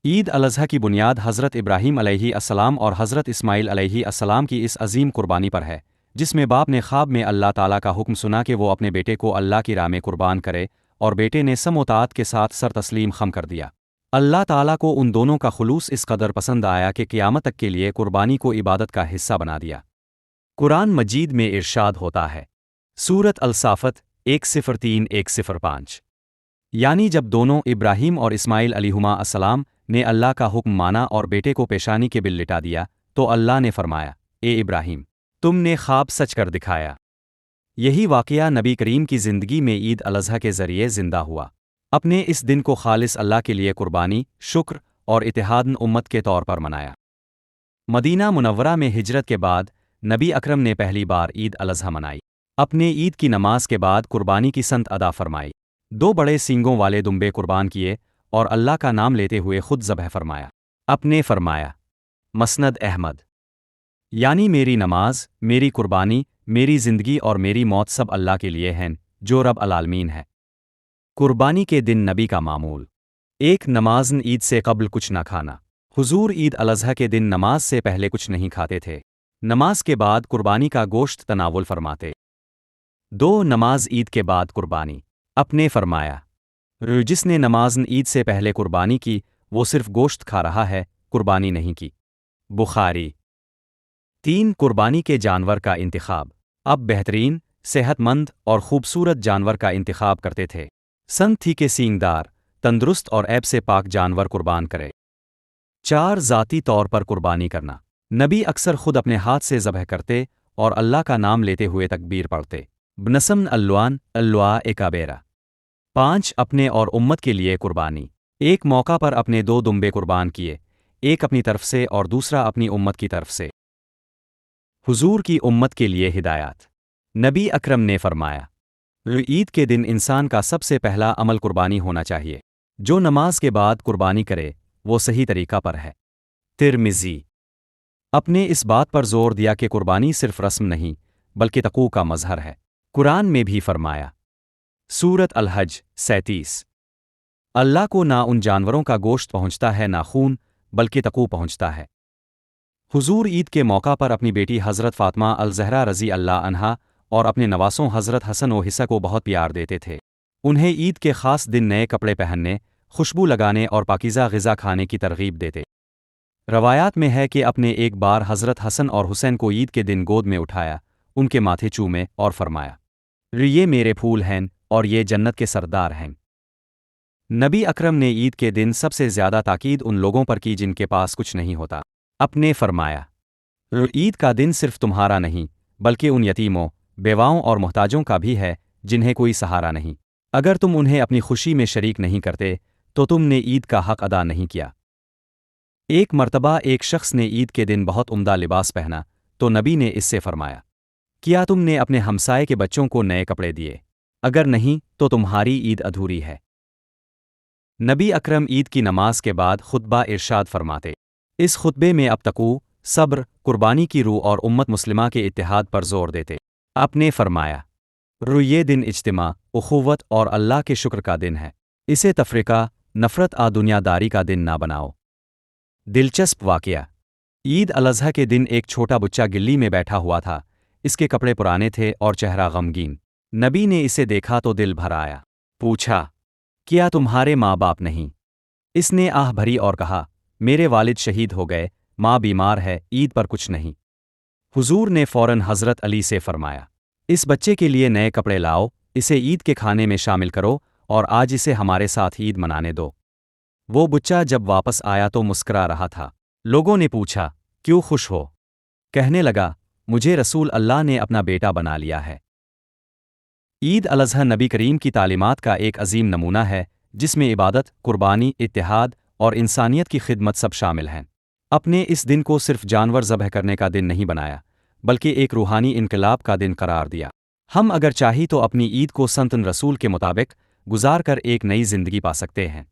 عید الاضحیٰ کی بنیاد حضرت ابراہیم علیہ السلام اور حضرت اسماعیل علیہ السلام کی اس عظیم قربانی پر ہے، جس میں باپ نے خواب میں اللہ تعالیٰ کا حکم سنا کہ وہ اپنے بیٹے کو اللہ کی راہ میں قربان کرے، اور بیٹے نے سم و طاعت کے ساتھ سر تسلیم خم کر دیا۔ اللہ تعالیٰ کو ان دونوں کا خلوص اس قدر پسند آیا کہ قیامت تک کے لیے قربانی کو عبادت کا حصہ بنا دیا۔ قرآن مجید میں ارشاد ہوتا ہے، سورۃ الصافات 103-105، یعنی جب دونوں ابراہیم اور اسماعیل علیہما السلام نے اللہ کا حکم مانا اور بیٹے کو پیشانی کے بل لٹا دیا، تو اللہ نے فرمایا، اے ابراہیم، تم نے خواب سچ کر دکھایا۔ یہی واقعہ نبی کریم کی زندگی میں عید الاضحیٰ کے ذریعے زندہ ہوا۔ اپنے اس دن کو خالص اللہ کے لیے قربانی، شکر اور اتحادن امت کے طور پر منایا۔ مدینہ منورہ میں ہجرت کے بعد نبی اکرم نے پہلی بار عید الاضحیٰ منائی۔ اپنے عید کی نماز کے بعد قربانی کی سنت ادا فرمائی، 2 بڑے سینگوں والے دمبے قربان کیے اور اللہ کا نام لیتے ہوئے خود ذبح فرمایا۔ اپنے فرمایا، مسند احمد، یعنی میری نماز، میری قربانی، میری زندگی اور میری موت سب اللہ کے لیے ہیں جو رب العالمین ہے۔ قربانی کے دن نبی کا معمول: 1 نمازن عید سے قبل کچھ نہ کھانا۔ حضور عید الاضحیٰ کے دن نماز سے پہلے کچھ نہیں کھاتے تھے، نماز کے بعد قربانی کا گوشت تناول فرماتے۔ 2 نماز عید کے بعد قربانی۔ اپنے فرمایا، جس نے نمازن عید سے پہلے قربانی کی وہ صرف گوشت کھا رہا ہے، قربانی نہیں کی۔ بخاری۔ 3 قربانی کے جانور کا انتخاب۔ اب بہترین، صحت مند اور خوبصورت جانور کا انتخاب کرتے تھے۔ سنت تھی کہ سینگدار، تندرست اور عیب سے پاک جانور قربان کرے۔ 4 ذاتی طور پر قربانی کرنا۔ نبی اکثر خود اپنے ہاتھ سے ذبح کرتے اور اللہ کا نام لیتے ہوئے تکبیر پڑھتے۔ بنسمن اللوان اللواء کابیرہ۔ 5 اپنے اور امت کے لیے قربانی۔ ایک موقع پر اپنے 2 دمبے قربان کیے، ایک اپنی طرف سے اور دوسرا اپنی امت کی طرف سے۔ حضور کی امت کے لیے ہدایات۔ نبی اکرم نے فرمایا، عید کے دن انسان کا سب سے پہلا عمل قربانی ہونا چاہیے۔ جو نماز کے بعد قربانی کرے وہ صحیح طریقہ پر ہے۔ ترمذی۔ اپنے اس بات پر زور دیا کہ قربانی صرف رسم نہیں بلکہ تقوی کا مظہر ہے۔ قرآن میں بھی فرمایا، سورۃ الحج 37، اللہ کو نہ ان جانوروں کا گوشت پہنچتا ہے نہ خون، بلکہ تقوی پہنچتا ہے۔ حضور عید کے موقع پر اپنی بیٹی حضرت فاطمہ الزہرا رضی اللہ عنہا اور اپنے نواسوں حضرت حسن و حسن کو بہت پیار دیتے تھے۔ انہیں عید کے خاص دن نئے کپڑے پہننے، خوشبو لگانے اور پاکیزہ غذا کھانے کی ترغیب دیتے۔ روایات میں ہے کہ اپنے ایک بار حضرت حسن اور حسین کو عید کے دن گود میں اٹھایا، ان کے ماتھے چومے اور فرمایا، یہ میرے پھول ہیں اور یہ جنت کے سردار ہیں۔ نبی اکرم نے عید کے دن سب سے زیادہ تاکید ان لوگوں پر کی جن کے پاس کچھ نہیں ہوتا۔ اپنے فرمایا، عید کا دن صرف تمہارا نہیں بلکہ ان یتیموں، بیواؤں اور محتاجوں کا بھی ہے جنہیں کوئی سہارا نہیں۔ اگر تم انہیں اپنی خوشی میں شریک نہیں کرتے تو تم نے عید کا حق ادا نہیں کیا۔ ایک مرتبہ ایک شخص نے عید کے دن بہت عمدہ لباس پہنا تو نبی نے اس سے فرمایا، کیا تم نے اپنے ہمسائے کے بچوں کو نئے کپڑے دیے؟ اگر نہیں تو تمہاری عید ادھوری ہے۔ نبی اکرم عید کی نماز کے بعد خطبہ ارشاد فرماتے، اس خطبے میں اب تقوی، صبر، قربانی کی روح اور امت مسلمہ کے اتحاد پر زور دیتے۔ آپ نے فرمایا، یہ دن اجتماع، اخوت اور اللہ کے شکر کا دن ہے، اسے تفرقہ، نفرت دنیا داری کا دن نہ بناؤ۔ دلچسپ واقعہ: عید الاضحیٰ کے دن ایک چھوٹا بچہ گلی میں بیٹھا ہوا تھا، اس کے کپڑے پرانے تھے اور چہرہ غمگین۔ نبی نے اسے دیکھا تو دل بھر آیا، پوچھا، کیا تمہارے ماں باپ نہیں؟ اس نے آہ بھری اور کہا، میرے والد شہید ہو گئے، ماں بیمار ہے، عید پر کچھ نہیں۔ حضور نے فوراً حضرت علی سے فرمایا، اس بچے کے لیے نئے کپڑے لاؤ، اسے عید کے کھانے میں شامل کرو اور آج اسے ہمارے ساتھ عید منانے دو۔ وہ بچہ جب واپس آیا تو مسکرا رہا تھا۔ لوگوں نے پوچھا، کیوں خوش ہو؟ کہنے لگا، مجھے رسول اللہ نے اپنا بیٹا بنا لیا ہے۔ عید الاضحیٰ نبی کریم کی تعلیمات کا ایک عظیم نمونہ ہے جس میں عبادت، قربانی، اتحاد اور انسانیت کی خدمت سب شامل ہیں۔ اپنے اس دن کو صرف جانور ذبح کرنے کا دن نہیں بنایا بلکہ ایک روحانی انقلاب کا دن قرار دیا۔ ہم اگر چاہی تو اپنی عید کو سنت رسول کے مطابق گزار کر ایک نئی زندگی پا سکتے ہیں۔